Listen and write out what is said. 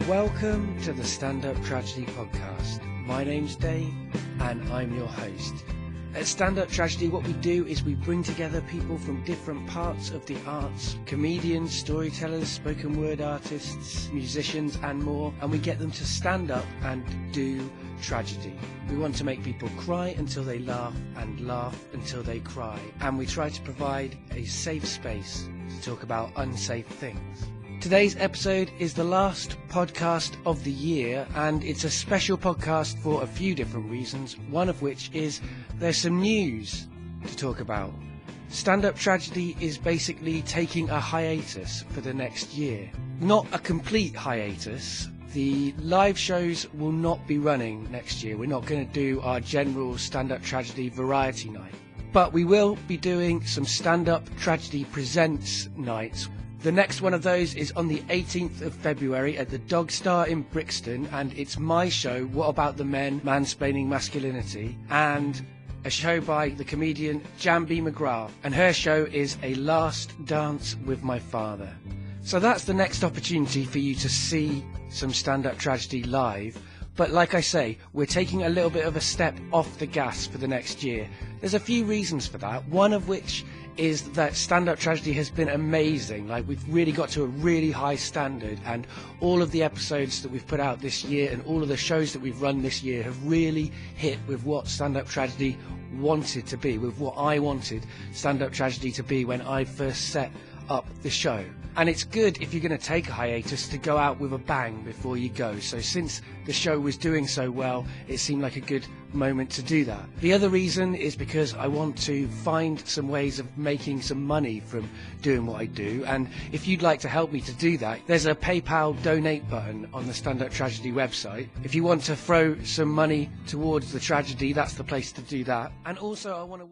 Welcome to the Stand Up Tragedy podcast. My name's Dave and I'm your host. At Stand Up Tragedy, what we do is we bring together people from different parts of the arts, comedians, storytellers, spoken word artists, musicians and more, and we get them to stand up and do tragedy. We want to make people cry until they laugh and laugh until they cry, and we try to provide a safe space to talk about unsafe things. Today's episode is the last podcast of the year, and it's a special podcast for a few different reasons, one of which is there's some news to talk about. Stand Up Tragedy is basically taking a hiatus for the next year. Not a complete hiatus. The live shows will not be running next year. We're not going to do our general Stand Up Tragedy variety night. But we will be doing some Stand Up Tragedy Presents nights. The next one of those is on the 18th of February at the Dog Star in Brixton, and it's my show, What About the Men? Mansplaining Masculinity, and a show by the comedian Jambi McGrath, and her show is A Last Dance with My Father. So that's the next opportunity for you to see some stand-up tragedy live. But like I say, we're taking a little bit of a step off the gas for the next year. There's a few reasons for that, one of which is that stand-up tragedy has been amazing. Like, we've really got to a really high standard, and all of the episodes that we've put out this year and all of the shows that we've run this year have really hit with what stand-up tragedy wanted to be, with what I wanted stand-up tragedy to be when I first set up the show. And it's good, if you're going to take a hiatus, to go out with a bang before you go. So since the show was doing so well, it seemed like a good moment to do that. The other reason is because I want to find some ways of making some money from doing what I do. And if you'd like to help me to do that, there's a PayPal donate button on the Stand Up Tragedy website. If you want to throw some money towards the tragedy, that's the place to do that. And also I want to